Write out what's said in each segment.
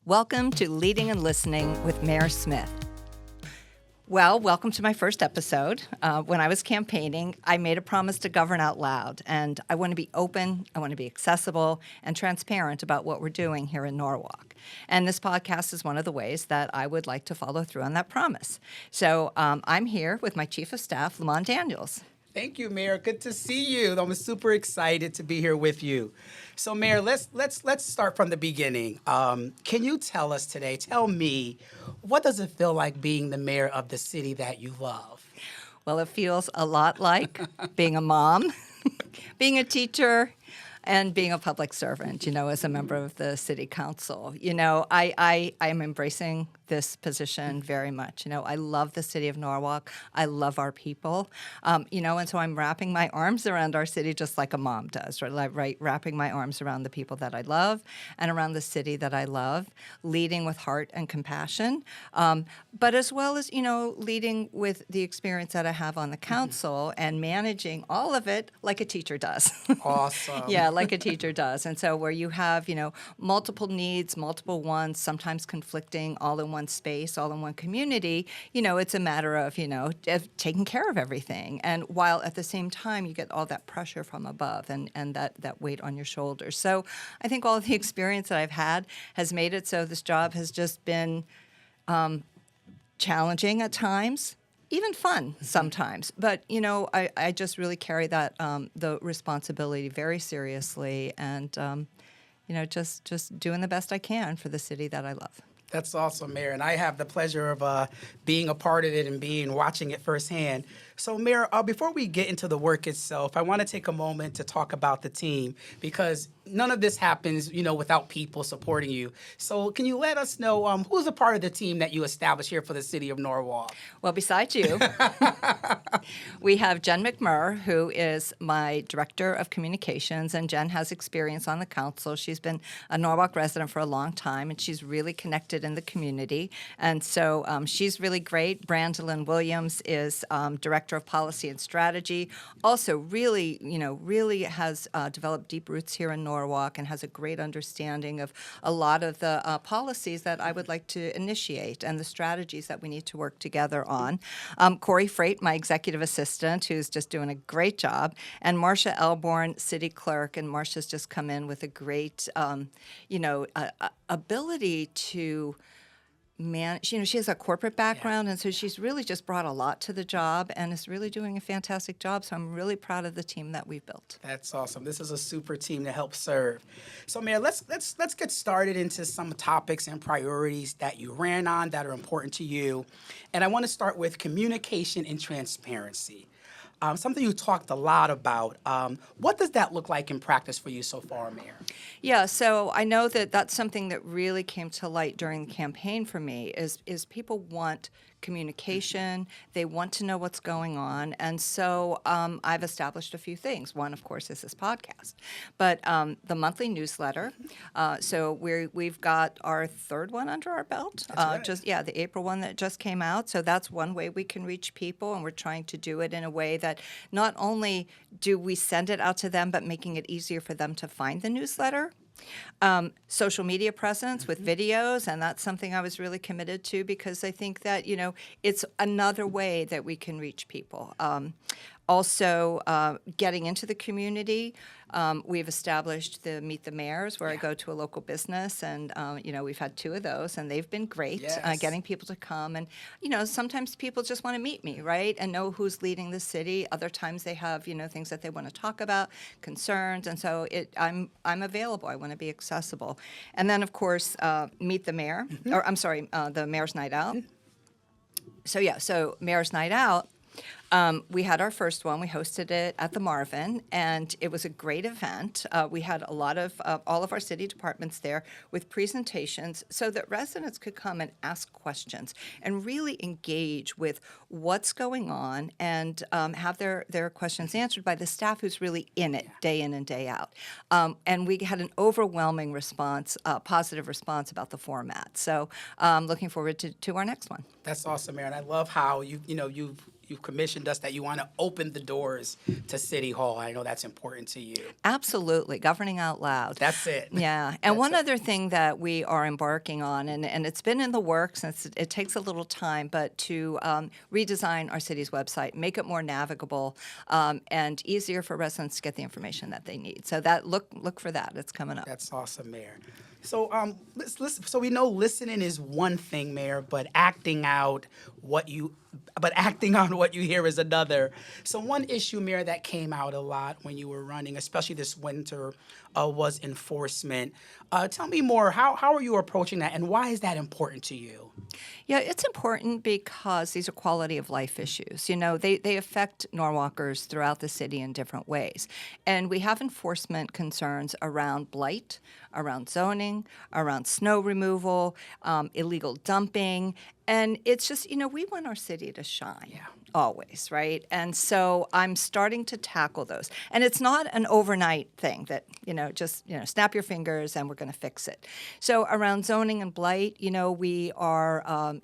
Welcome to Leading and Listening with Mayor Smyth. Well, welcome to my first episode. When I was campaigning, I made a promise to govern out loud, and I want to be open, I want to be accessible, and transparent about what we're doing here in Norwalk. And this podcast is one of the ways that I would like to follow through on that promise. So I'm here with my Chief of Staff, Lamont Daniels. Thank you, Mayor. Good to see you. I'm super excited to be here with you. So, Mayor, let's start from the beginning. Can you tell me, what does it feel like being the mayor of the city that you love? Well, it feels a lot like being a mom, being a teacher, and being a public servant, as a member of the city council. I am embracing this position very much. I love the city of Norwalk. I love our people. And so I'm wrapping my arms around our city just like a mom does, right? Wrapping my arms around the people that I love and around the city that I love, leading with heart and compassion, but as well as, leading with the experience that I have on the council and managing all of it like a teacher does. Awesome. Yeah, like a teacher does. And so where you have, multiple needs, multiple wants, sometimes conflicting, all in one space, all in one community, it's a matter of, of taking care of everything. And while at the same time, you get all that pressure from above and that weight on your shoulders. So I think all of the experience that I've had has made it so this job has just been challenging at times, even fun sometimes. But, I just really carry that, the responsibility very seriously and, just doing the best I can for the city that I love. That's awesome, Mayor. And I have the pleasure of being a part of it and watching it firsthand. So, Mayor, before we get into the work itself, I want to take a moment to talk about the team because none of this happens, without people supporting you. So can you let us know who's a part of the team that you established here for the city of Norwalk? Well, besides you, we have Jen McMurr, who is my Director of Communications, and Jen has experience on the council. She's been a Norwalk resident for a long time, and she's really connected in the community. And so she's really great. Brandolyn Williams is Director of Policy and Strategy. Also really has developed deep roots here in Norwalk and has a great understanding of a lot of the policies that I would like to initiate and the strategies that we need to work together on. Corey Freight, my executive assistant, who's just doing a great job, and Marcia Elborn, city clerk, and Marcia's just come in with a great, ability to manage. She has a corporate background, and so she's really just brought a lot to the job and is really doing a fantastic job. So I'm really proud of the team that we've built. That's awesome. This is a super team to help serve. So, Mayor, let's get started into some topics and priorities that you ran on that are important to you. And I want to start with communication and transparency. Something you talked a lot about. What does that look like in practice for you so far, Mayor? Yeah, so I know that that's something that really came to light during the campaign for me is people want communication. They want to know what's going on. And so I've established a few things. One, of course, is this podcast. But the monthly newsletter. So we've got our third one under our belt. The April one that just came out. So that's one way we can reach people. And we're trying to do it in a way that not only do we send it out to them, but making it easier for them to find the newsletter. Social media presence with videos, and that's something I was really committed to because I think that, it's another way that we can reach people. Also, getting into the community, we've established the Meet the Mayors where I go to a local business, and, we've had 2 of those, and they've been great, getting people to come. And, sometimes people just want to meet me, right, and know who's leading the city. Other times they have, things that they want to talk about, concerns, and so I'm available. I want to be accessible. And then, of course, Meet the Mayor, the Mayor's Night Out. So Mayor's Night Out. We had our first one. We hosted it at the Marvin, and it was a great event. We had a lot of all of our city departments there with presentations so that residents could come and ask questions and really engage with what's going on and have their questions answered by the staff who's really in it day in and day out. And we had an overwhelming response, positive response about the format. So looking forward to our next one. That's awesome, Mayor. And I love how you've you've commissioned us that you want to open the doors to City Hall. I know that's important to you. Absolutely, governing out loud. That's it. Yeah, and That's one it. other thing that we are embarking on, and it's been in the works, and it takes a little time, but to redesign our city's website, make it more navigable, and easier for residents to get the information that they need. So that look for that. It's coming up. That's awesome, Mayor. So, so we know listening is one thing, Mayor, but acting on what you hear is another. So, one issue, Mayor, that came out a lot when you were running, especially this winter, was enforcement. Tell me more. How are you approaching that, and why is that important to you? Yeah, it's important because these are quality of life issues. You know, they affect Norwalkers throughout the city in different ways. And we have enforcement concerns around blight, around zoning, around snow removal, illegal dumping. And it's just, we want our city to shine. Always, right? And so I'm starting to tackle those. And it's not an overnight thing that, just, snap your fingers and we're going to fix it. So around zoning and blight, we are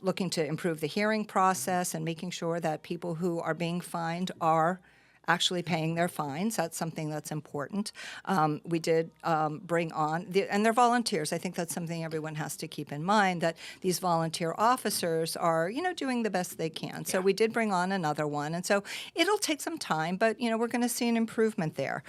looking to improve the hearing process and making sure that people who are being fined are actually paying their fines. That's something that's important. We did bring on, and they're volunteers. I think that's something everyone has to keep in mind, that these volunteer officers are, doing the best they can. So we did bring on another one. And so it'll take some time, but, we're going to see an improvement there.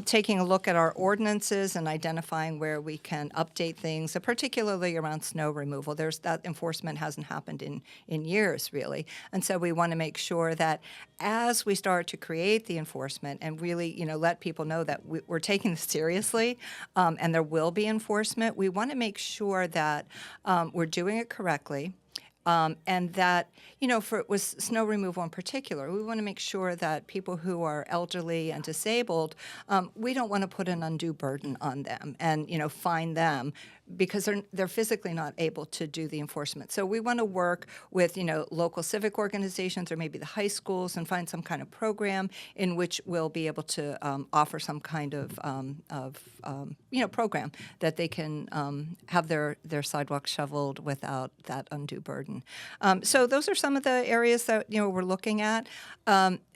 Taking a look at our ordinances and identifying where we can update things, particularly around snow removal. That enforcement hasn't happened in years, really. And so we want to make sure that as we start to create the enforcement and really, let people know that we're taking this seriously, and there will be enforcement, we want to make sure that we're doing it correctly. And that, with snow removal in particular, we want to make sure that people who are elderly and disabled, we don't want to put an undue burden on them and, fine them because they're physically not able to do the enforcement. So we want to work with, local civic organizations or maybe the high schools and find some kind of program in which we'll be able to offer some kind of program that they can have their sidewalks shoveled without that undue burden. So those are some of the areas that we're looking at.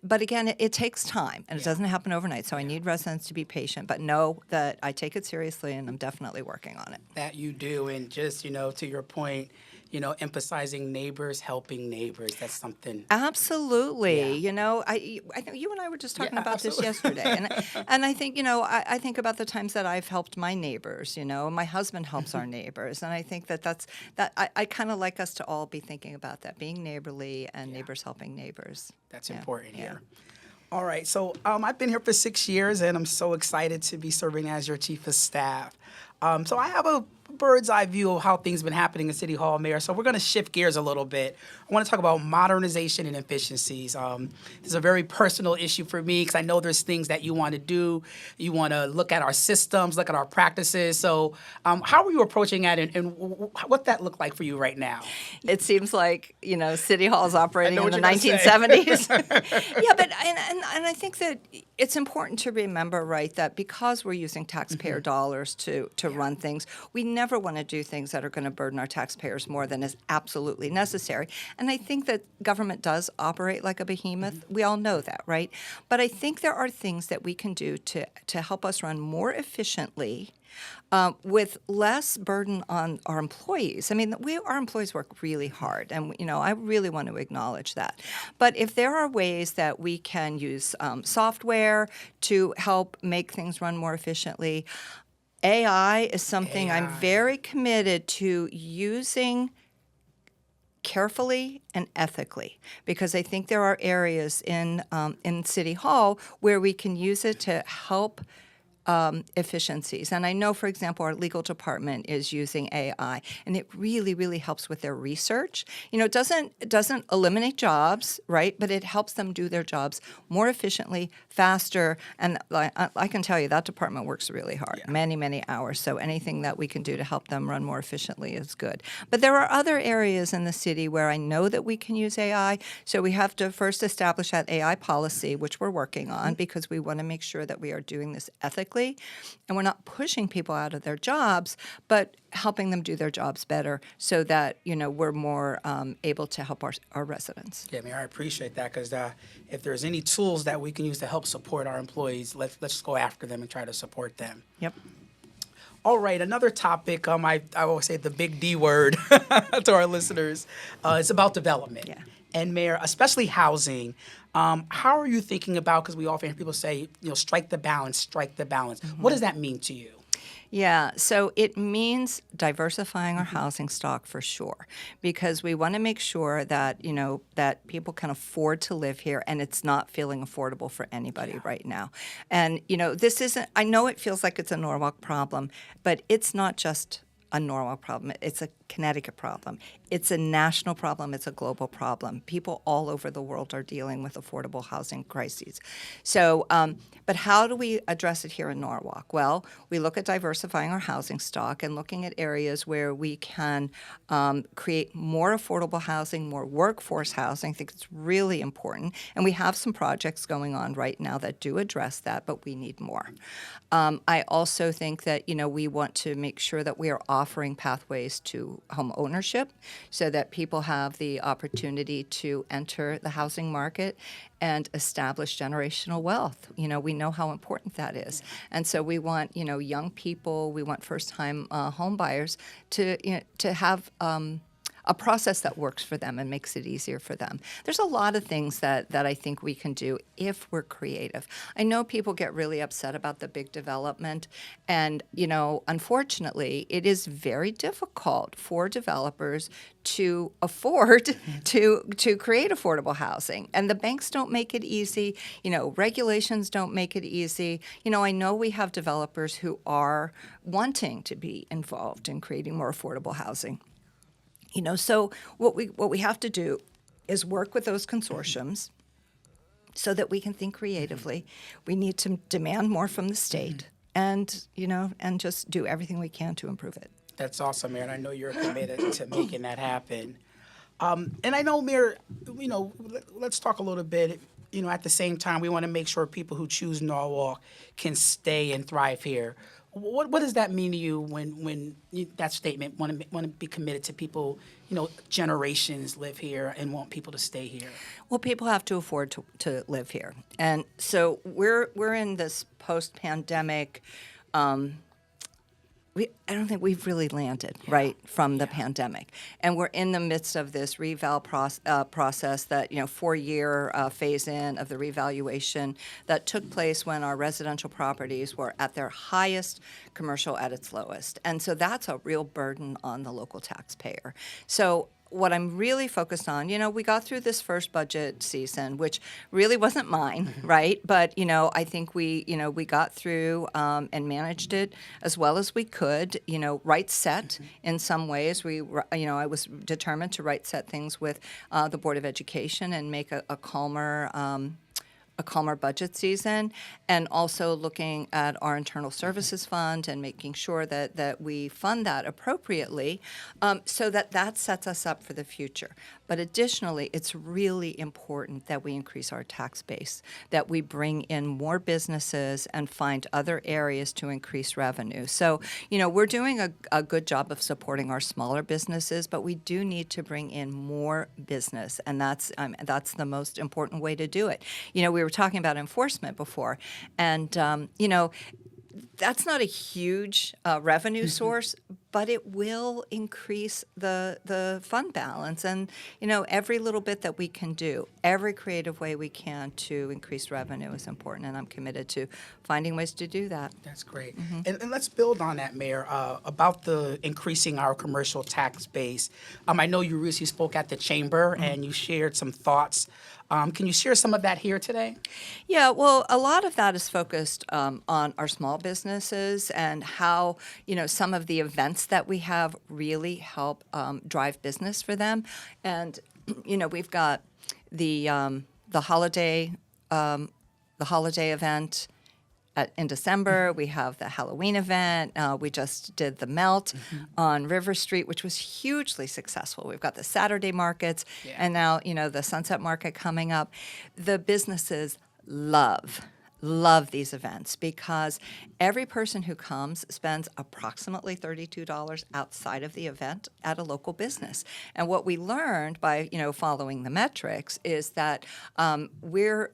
But again, it takes time, and it doesn't happen overnight. So I need residents to be patient, but know that I take it seriously, and I'm definitely working on it. That you do, and just to your point, emphasizing neighbors helping neighbors. That's something. Absolutely. Yeah. I think you and I were just talking Yeah, about absolutely. this yesterday, and I think I think about the times that I've helped my neighbors. My husband helps our neighbors, and I think that I kind of like us to all be thinking about that, being neighborly and neighbors helping neighbors. That's important here. All right, so I've been here for 6 years, and I'm so excited to be serving as your chief of staff. So I have a bird's eye view of how things have been happening in City Hall, Mayor. So we're going to shift gears a little bit. I want to talk about modernization and efficiencies. This is a very personal issue for me because I know there's things that you want to do. You want to look at our systems, look at our practices. So how are you approaching that, and what that look like for you right now? It seems like City Hall is operating in the what you're gonna 1970s. Yeah, but and I think that it's important to remember, right, that because we're using taxpayer dollars to run things, we never want to do things that are going to burden our taxpayers more than is absolutely necessary. And I think that government does operate like a behemoth. We all know that, right? But I think there are things that we can do to help us run more efficiently with less burden on our employees. I mean, our employees work really hard, and I really want to acknowledge that. But if there are ways that we can use software to help make things run more efficiently, AI is something I'm very committed to using carefully and ethically, because I think there are areas in City Hall where we can use it to help efficiencies. And I know, for example, our legal department is using AI, and it really, really helps with their research. It doesn't eliminate jobs, right? But it helps them do their jobs more efficiently, faster. And I can tell you that department works really hard, many, many hours. So anything that we can do to help them run more efficiently is good. But there are other areas in the city where I know that we can use AI. So we have to first establish that AI policy, which we're working on, because we want to make sure that we are doing this ethically quickly, and we're not pushing people out of their jobs, but helping them do their jobs better so that, we're more able to help our residents. Yeah, Mayor, I appreciate that because if there's any tools that we can use to help support our employees, let's go after them and try to support them. Yep. All right, another topic, I always say the big D word to our listeners, is about development. Yeah. And Mayor, especially housing, how are you thinking about, because we often hear people say, strike the balance, strike the balance. What does that mean to you? Yeah, so it means diversifying our housing stock for sure, because we want to make sure that, that people can afford to live here and it's not feeling affordable for anybody right now. And, this isn't, I know it feels like it's a Norwalk problem, but it's not just a Norwalk problem. It's a Connecticut problem. It's a national problem. It's a global problem. People all over the world are dealing with affordable housing crises. So, but how do we address it here in Norwalk? Well, we look at diversifying our housing stock and looking at areas where we can create more affordable housing, more workforce housing. I think it's really important. And we have some projects going on right now that do address that, but we need more. I also think that, we want to make sure that we are offering pathways to home ownership so that people have the opportunity to enter the housing market and establish generational wealth. We know how important that is. And so we want, young people, we want first-time home buyers to have a process that works for them and makes it easier for them. There's a lot of things that I think we can do if we're creative. I know people get really upset about the big development, and unfortunately, it is very difficult for developers to afford to create affordable housing. And the banks don't make it easy. Regulations don't make it easy. I know we have developers who are wanting to be involved in creating more affordable housing. So what we have to do is work with those consortiums so that we can think creatively. We need to demand more from the state and just do everything we can to improve it. That's awesome, Mayor, and I know you're committed to making that happen. And I know, Mayor, let's talk a little bit. At the same time, we want to make sure people who choose Norwalk can stay and thrive here. What does that mean to you when that statement, want to be committed to people, generations live here and want people to stay here? Well, people have to afford to live here. And so we're in this post-pandemic I don't think we've really landed from the pandemic, and we're in the midst of this reval process that 4-year phase in of the revaluation that took place when our residential properties were at their highest, commercial at its lowest, and so that's a real burden on the local taxpayer. So what I'm really focused on, we got through this first budget season, which really wasn't mine, right? But, I think we got through and managed it as well as we could, right set in some ways. I was determined to right set things with the Board of Education and make a calmer budget season, and also looking at our internal services fund and making sure that we fund that appropriately so that sets us up for the future. But additionally, it's really important that we increase our tax base, that we bring in more businesses and find other areas to increase revenue. So, we're doing a good job of supporting our smaller businesses, but we do need to bring in more business, and that's the most important way to do it. We were talking about enforcement before, and that's not a huge revenue source, but it will increase the fund balance. And every little bit that we can do, every creative way we can to increase revenue is important, and I'm committed to finding ways to do that. That's great. And let's build on that, Mayor, about the increasing our commercial tax base. I know you recently spoke at the Chamber and you shared some thoughts. Can you share some of that here today? Yeah, well, a lot of that is focused on our small businesses and how, some of the events that we have really help drive business for them. And, we've got the holiday event in December. We have the Halloween event. We just did the Melt on River Street, which was hugely successful. We've got the Saturday markets, and now the Sunset Market coming up. The businesses love love these events because every person who comes spends approximately $32 outside of the event at a local business. And what we learned by following the metrics is that we're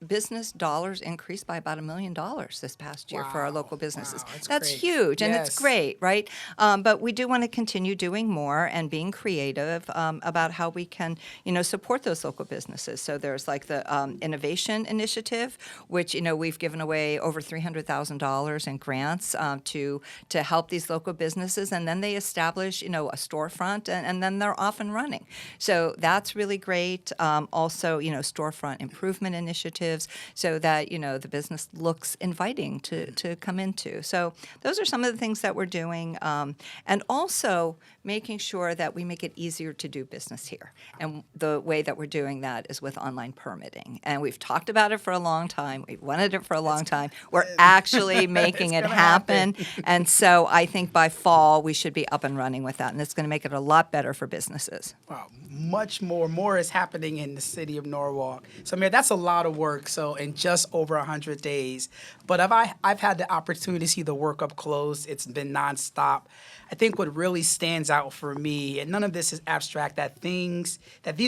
business dollars increased by about $1 million this past year for our local businesses. Wow, that's great. huge, and Yes. it's great, right? But we do want to continue doing more and being creative about how we can, support those local businesses. So there's like the innovation initiative, which we've given away over $300,000 in grants to help these local businesses, and then they establish, a storefront, and then they're off and running. So that's really great. Also, storefront improvement initiatives, so that the business looks inviting to come into. So those are some of the things that we're doing, and also making sure that we make it easier to do business here. And the way that we're doing that is with online permitting. And we've talked about it for a long time. We've wanted it for a long time. We're actually making it happen. And so I think by fall we should be up and running with that, and it's going to make it a lot better for businesses. Wow, much more. More is happening in the city of Norwalk. So, Mayor, that's a lot of work. So, in just over 100 days. But I've had the opportunity to see the work up close. It's been nonstop. I think what really stands out for me, and none of this is abstract, that these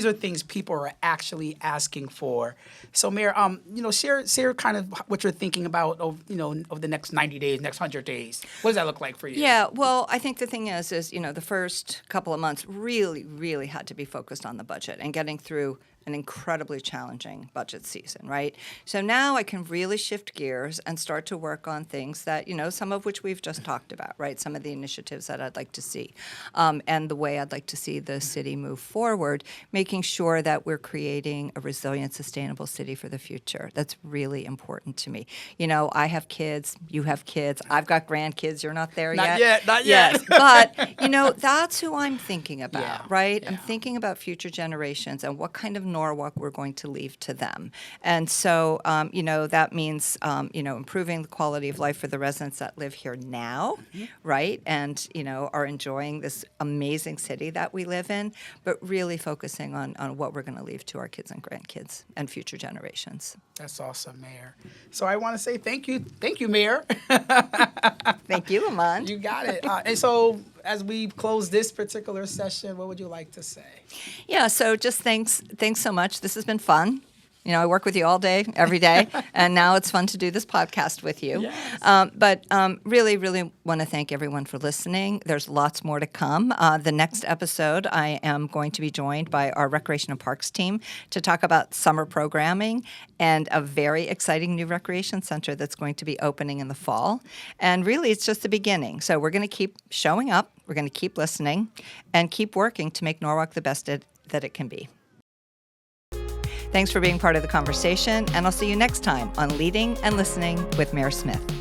are things people are actually asking for. So, Mayor, share kind of what you're thinking about over the next 90 days, next 100 days. What does that look like for you? Yeah, well, I think the thing is the first couple of months really, really had to be focused on the budget and getting through an incredibly challenging budget season, right? So now I can really shift gears and start to work on things that, some of which we've just talked about, right? Some of the initiatives that I'd like to see, and the way I'd like to see the city move forward, making sure that we're creating a resilient, sustainable city for the future. That's really important to me. I have kids, you have kids, I've got grandkids, you're not there yet. Not yet. Yes, but, that's who I'm thinking about, Yeah, right? yeah. I'm thinking about future generations and what kind of Norwalk we're going to leave to them. And so, that means, improving the quality of life for the residents that live here now, right? And, are enjoying this amazing city that we live in, but really focusing on what we're going to leave to our kids and grandkids and future generations. That's awesome, Mayor. So I want to say thank you, Mayor. Thank you, Lamont. You got it. And so as we close this particular session, what would you like to say? Yeah, so just thanks so much. This has been fun. I work with you all day, every day, and now it's fun to do this podcast with you. Yes. But really, really want to thank everyone for listening. There's lots more to come. The next episode, I am going to be joined by our Recreation and Parks team to talk about summer programming and a very exciting new recreation center that's going to be opening in the fall. And really, it's just the beginning. So we're going to keep showing up, we're going to keep listening, and keep working to make Norwalk the best that it can be. Thanks for being part of the conversation, and I'll see you next time on Leading and Listening with Mayor Smyth.